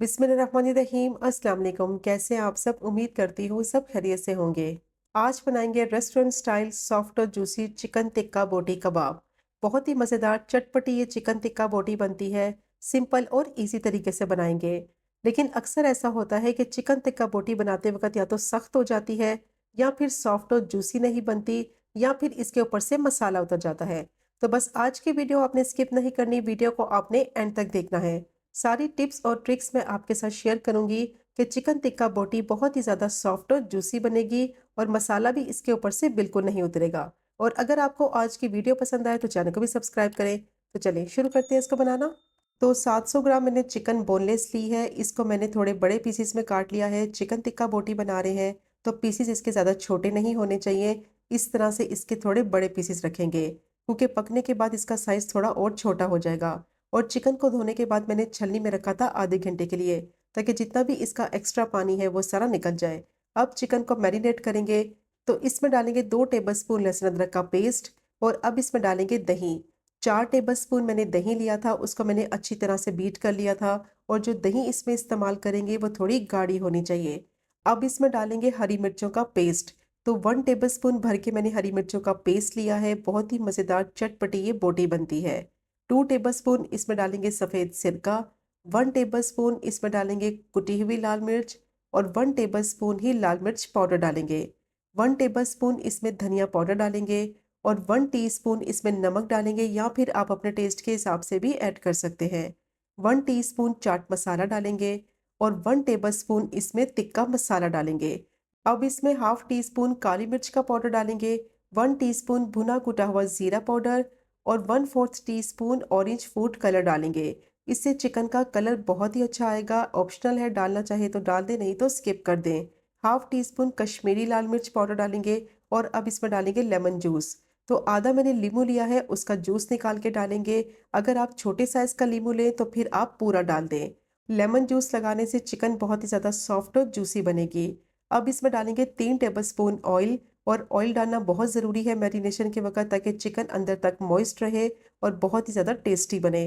बिस्मिल्लाहिर्रहमानिर्रहीम। अस्सलाम वालेकुम। कैसे हैं आप सब? उम्मीद करती हूँ सब खैरियत से होंगे। आज बनाएंगे रेस्टोरेंट स्टाइल सॉफ्ट और जूसी चिकन टिक्का बोटी कबाब। बहुत ही मज़ेदार चटपटी ये चिकन टिक्का बोटी बनती है। सिंपल और इजी तरीके से बनाएंगे। लेकिन अक्सर ऐसा होता है कि चिकन टिक्का बोटी बनाते वक्त या तो सख्त हो जाती है, या फिर सॉफ्ट और जूसी नहीं बनती, या फिर इसके ऊपर से मसाला उतर जाता है। तो बस आज की वीडियो आपने स्किप नहीं करनी, वीडियो को आपने एंड तक देखना है। सारी टिप्स और ट्रिक्स मैं आपके साथ शेयर करूंगी कि चिकन टिक्का बोटी बहुत ही ज़्यादा सॉफ्ट और जूसी बनेगी, और मसाला भी इसके ऊपर से बिल्कुल नहीं उतरेगा। और अगर आपको आज की वीडियो पसंद आए तो चैनल को भी सब्सक्राइब करें। तो चलिए शुरू करते हैं इसको बनाना। तो 700 ग्राम मैंने चिकन बोनलेस ली है। इसको मैंने थोड़े बड़े पीसीस में काट लिया है। चिकन टिक्का बोटी बना रहे हैं तो पीसीस इसके ज़्यादा छोटे नहीं होने चाहिए। इस तरह से इसके थोड़े बड़े पीसीस रखेंगे, क्योंकि पकने के बाद इसका साइज़ थोड़ा और छोटा हो जाएगा। और चिकन को धोने के बाद मैंने छलनी में रखा था आधे घंटे के लिए, ताकि जितना भी इसका एक्स्ट्रा पानी है वो सारा निकल जाए। अब चिकन को मैरिनेट करेंगे। तो इसमें डालेंगे 2 टेबलस्पून लहसुन अदरक का पेस्ट। और अब इसमें डालेंगे दही। 4 टेबलस्पून मैंने दही लिया था, उसको मैंने अच्छी तरह से बीट कर लिया था। और जो दही इसमें इस्तेमाल करेंगे वो थोड़ी गाढ़ी होनी चाहिए। अब इसमें डालेंगे हरी मिर्चों का पेस्ट। तो 1 टेबलस्पून भर के मैंने हरी मिर्चों का पेस्ट लिया है। बहुत ही मज़ेदार चटपटी ये बोटी बनती है। 2 टेबलस्पून इसमें डालेंगे सफ़ेद सिरका। 1 टेबलस्पून इसमें डालेंगे कुटी हुई लाल मिर्च। और 1 टेबलस्पून ही लाल मिर्च पाउडर डालेंगे। 1 टेबलस्पून इसमें धनिया पाउडर डालेंगे। और 1 टीस्पून इसमें नमक डालेंगे, या फिर आप अपने टेस्ट के हिसाब से भी ऐड कर सकते हैं। 1 टीस्पून चाट मसाला डालेंगे। और 1 टेबलस्पून इसमें टिक्का मसाला डालेंगे। अब इसमें हाफ टी स्पून काली मिर्च का पाउडर डालेंगे। 1 टीस्पून भुना कुटा हुआ जीरा पाउडर। और 1/4 टीस्पून ऑरेंज फूड कलर डालेंगे। इससे चिकन का कलर बहुत ही अच्छा आएगा। ऑप्शनल है, डालना चाहे तो डाल दें, नहीं तो स्किप कर दें। हाफ टी स्पून कश्मीरी लाल मिर्च पाउडर डालेंगे। और अब इसमें डालेंगे लेमन जूस। तो आधा मैंने लींबू लिया है, उसका जूस निकाल के डालेंगे। अगर आप छोटे साइज का लींबू लें तो फिर आप पूरा डाल दें। लेमन जूस लगाने से चिकन बहुत ही ज़्यादा सॉफ्ट और जूसी बनेगी। अब इसमें डालेंगे 3 टेबलस्पून ऑयल। और ऑयल डालना बहुत ज़रूरी है मैरिनेशन के वक्त, ताकि चिकन अंदर तक मॉइस्ट रहे और बहुत ही ज़्यादा टेस्टी बने।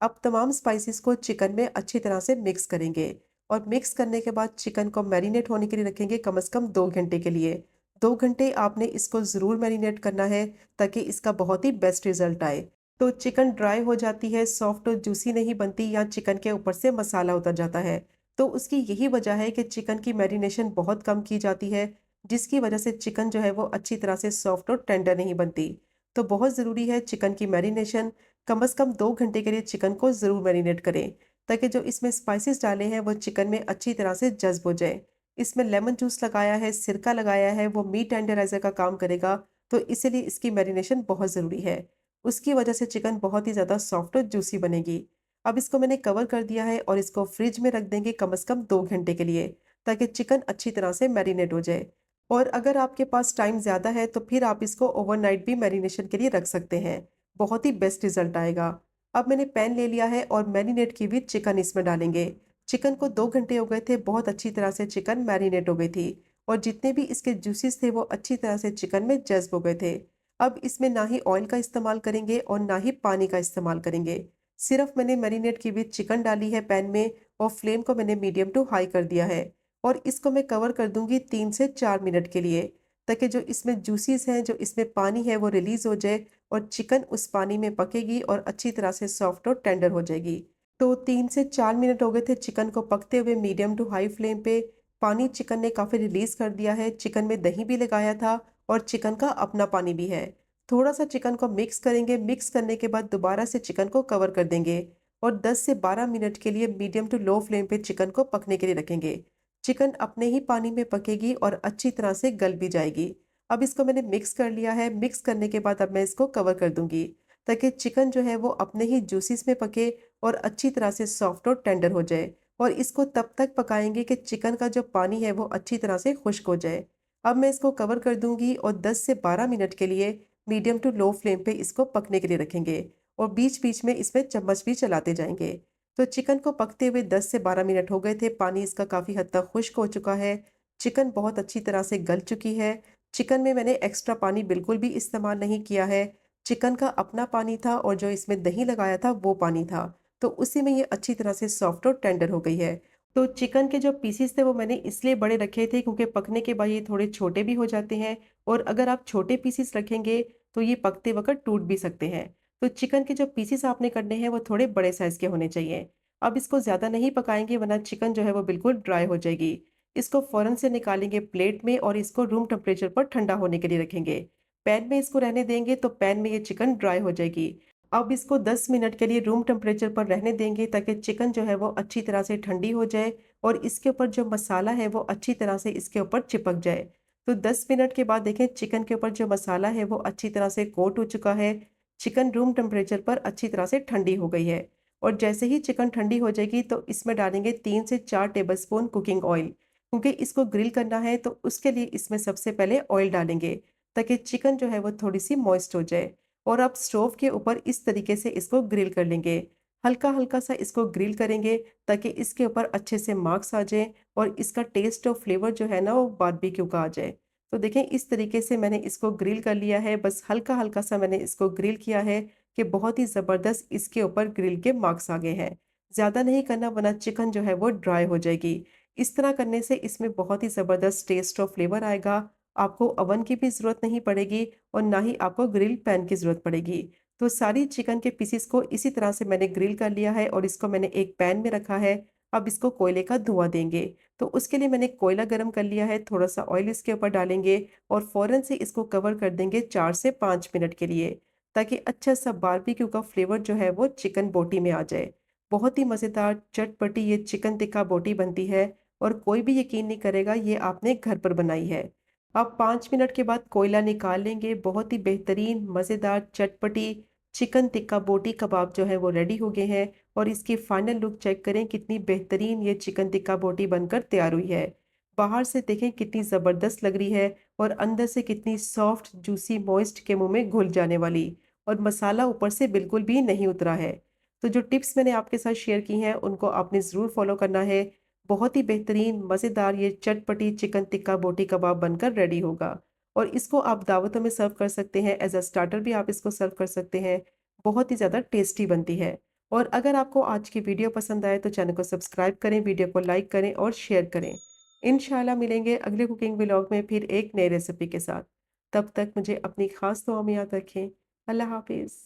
अब तमाम स्पाइसेस को चिकन में अच्छी तरह से मिक्स करेंगे। और मिक्स करने के बाद चिकन को मैरिनेट होने के लिए रखेंगे कम से कम 2 घंटे के लिए। 2 घंटे आपने इसको ज़रूर मैरिनेट करना है, ताकि इसका बहुत ही बेस्ट रिजल्ट आए। तो चिकन ड्राई हो जाती है, सॉफ्ट और जूसी नहीं बनती, या चिकन के ऊपर से मसाला उतर जाता है। तो उसकी यही वजह है कि चिकन की मैरिनेशन बहुत कम की जाती है, जिसकी वजह से चिकन जो है वो अच्छी तरह से सॉफ्ट और टेंडर नहीं बनती। तो बहुत ज़रूरी है चिकन की मैरिनेशन। कम से कम 2 घंटे के लिए चिकन को ज़रूर मैरिनेट करें, ताकि जो इसमें स्पाइसेस डाले हैं वो चिकन में अच्छी तरह से जज्ब हो जाए। इसमें लेमन जूस लगाया है, सिरका लगाया है, वो मीट टेंडराइजर का काम करेगा। तो इसीलिए इसकी मैरिनेशन बहुत ज़रूरी है। उसकी वजह से चिकन बहुत ही ज़्यादा सॉफ्ट और जूसी बनेगी। अब इसको मैंने कवर कर दिया है और इसको फ्रिज में रख देंगे कम से कम 2 घंटे के लिए, ताकि चिकन अच्छी तरह से मैरिनेट हो जाए। और अगर आपके पास टाइम ज़्यादा है तो फिर आप इसको ओवरनाइट भी मैरिनेशन के लिए रख सकते हैं। बहुत ही बेस्ट रिजल्ट आएगा। अब मैंने पैन ले लिया है और मैरिनेट की हुई चिकन इसमें डालेंगे। चिकन को 2 घंटे हो गए थे, बहुत अच्छी तरह से चिकन मैरिनेट हो गई थी। और जितने भी इसके जूसेस थे वो अच्छी तरह से चिकन में जज्ब हो गए थे। अब इसमें ना ही ऑयल का इस्तेमाल करेंगे और ना ही पानी का इस्तेमाल करेंगे। सिर्फ मैंने मैरिनेट की हुई चिकन डाली है पैन में, और फ्लेम को मैंने मीडियम टू हाई कर दिया है। और इसको मैं कवर कर दूंगी 3 से 4 मिनट के लिए, ताकि जो इसमें जूसीस हैं, जो इसमें पानी है, वो रिलीज हो जाए। और चिकन उस पानी में पकेगी और अच्छी तरह से सॉफ्ट और टेंडर हो जाएगी। तो 3 से 4 मिनट हो गए थे चिकन को पकते हुए मीडियम टू हाई फ्लेम पे। पानी चिकन ने काफ़ी रिलीज कर दिया है। चिकन में दही भी लगाया था और चिकन का अपना पानी भी है। थोड़ा सा चिकन को मिक्स करेंगे। मिक्स करने के बाद दोबारा से चिकन को कवर कर देंगे। और 10 से 12 मिनट के लिए मीडियम टू लो फ्लेम पे चिकन को पकने के लिए रखेंगे। चिकन अपने ही पानी में पकेगी और अच्छी तरह से गल भी जाएगी। अब इसको मैंने मिक्स कर लिया है। मिक्स करने के बाद अब मैं इसको कवर कर दूंगी, ताकि चिकन जो है वो अपने ही जूसीस में पके और अच्छी तरह से सॉफ्ट और टेंडर हो जाए। और इसको तब तक पकाएंगे कि चिकन का जो पानी है वो अच्छी तरह से खुश्क हो जाए। अब मैं इसको कवर कर दूंगी और 10 से 12 मिनट के लिए मीडियम टू लो फ्लेम पे इसको पकने के लिए रखेंगे। और बीच बीच में इसमें चम्मच भी चलाते जाएंगे। तो चिकन को पकते हुए 10 से 12 मिनट हो गए थे। पानी इसका काफ़ी हद तक खुश्क हो चुका है। चिकन बहुत अच्छी तरह से गल चुकी है। चिकन में मैंने एक्स्ट्रा पानी बिल्कुल भी इस्तेमाल नहीं किया है। चिकन का अपना पानी था और जो इसमें दही लगाया था वो पानी था। तो उसी में ये अच्छी तरह से सॉफ्ट और टेंडर हो गई है। तो चिकन के जो पीसेस थे वो मैंने इसलिए बड़े रखे थे क्योंकि पकने के बाद ये थोड़े छोटे भी हो जाते हैं और अगर आप छोटे पीसेस रखेंगे तो ये पकते वक़्त टूट भी सकते हैं। तो चिकन के जो पीसेस आपने करने हैं वो थोड़े बड़े साइज़ के होने चाहिए। अब इसको ज़्यादा नहीं पकाएँगे वरना चिकन जो है वो बिल्कुल ड्राई हो जाएगी। इसको फ़ौरन से निकालेंगे प्लेट में और इसको रूम टेम्परेचर पर ठंडा होने के लिए रखेंगे। पैन में इसको रहने देंगे तो पैन में ये चिकन ड्राई हो जाएगी। अब इसको 10 मिनट के लिए रूम टेम्परेचर पर रहने देंगे ताकि चिकन जो है वो अच्छी तरह से ठंडी हो जाए और इसके ऊपर जो मसाला है वो अच्छी तरह से इसके ऊपर चिपक जाए। तो 10 मिनट के बाद देखें चिकन के ऊपर जो मसाला है वो अच्छी तरह से कोट हो चुका है। चिकन रूम टेम्परेचर पर अच्छी तरह से ठंडी हो गई है और जैसे ही चिकन ठंडी हो जाएगी तो इसमें डालेंगे 3 से 4 टेबलस्पून कुकिंग ऑयल। क्योंकि इसको ग्रिल करना है तो उसके लिए इसमें सबसे पहले ऑयल डालेंगे ताकि चिकन जो है वो थोड़ी-सी मॉइस्ट हो जाए। और आप स्टोव के ऊपर इस तरीके से इसको ग्रिल कर लेंगे। हल्का-हल्का सा इसको ग्रिल करेंगे ताकि इसके ऊपर अच्छे से मार्क्स आ जाएँ और इसका टेस्ट और फ्लेवर जो है ना वो बारबेक्यू का आ जाए। तो देखें इस तरीके से मैंने इसको ग्रिल कर लिया है, बस हल्का-हल्का सा मैंने इसको ग्रिल किया है कि बहुत ही ज़बरदस्त इसके ऊपर ग्रिल के मार्क्स आ गए हैं। ज़्यादा नहीं करना वरना चिकन जो है वो ड्राई हो जाएगी। इस तरह करने से इसमें बहुत ही ज़बरदस्त टेस्ट और फ्लेवर आएगा। आपको ओवन की भी ज़रूरत नहीं पड़ेगी और ना ही आपको ग्रिल पैन की ज़रूरत पड़ेगी। तो सारी चिकन के पीसेस को इसी तरह से मैंने ग्रिल कर लिया है और इसको मैंने एक पैन में रखा है। अब इसको कोयले का धुआँ देंगे। तो उसके लिए मैंने कोयला गरम कर लिया है, थोड़ा-सा ऑयल इसके ऊपर डालेंगे और फ़ौरन से इसको कवर कर देंगे 4 से 5 मिनट के लिए, ताकि अच्छा-सा बारबेक्यू का फ्लेवर जो है वो चिकन बोटी में आ जाए। बहुत ही मज़ेदार चटपटी ये चिकन टिक्का बोटी बनती है और कोई भी यकीन नहीं करेगा ये आपने घर पर बनाई है। अब 5 मिनट के बाद कोयला निकाल लेंगे, बहुत ही बेहतरीन, मज़ेदार, चटपटी चिकन टिक्का बोटी कबाब जो है वो रेडी हो गए हैं और इसकी फाइनल लुक चेक करें कितनी बेहतरीन ये चिकन टिक्का बोटी बनकर तैयार हुई है। बाहर से देखें कितनी ज़बरदस्त लग रही है और अंदर से कितनी सॉफ्ट, जूसी, मॉइस्ट के मुँह में घुल जाने वाली और मसाला ऊपर से बिल्कुल भी नहीं उतरा है। तो जो टिप्स मैंने आपके साथ शेयर की हैं, उनको आपने ज़रूर फ़ॉलो करना है। बहुत ही बेहतरीन, मज़ेदार ये चटपटी चिकन टिक्का बोटी कबाब बनकर रेडी होगा और इसको आप दावतों में सर्व कर सकते हैं, एज़ अ स्टार्टर भी आप इसको सर्व कर सकते हैं। बहुत ही ज़्यादा टेस्टी बनती है और अगर आपको आज की वीडियो पसंद आए तो चैनल को सब्सक्राइब करें, वीडियो को लाइक करें और शेयर करें। इंशाल्लाह मिलेंगे अगले कुकिंग व्लॉग में फिर एक नई रेसिपी के साथ। तब तक मुझे अपनी ख़ास दुआ में याद रखें। अल्लाह हाफ़िज़।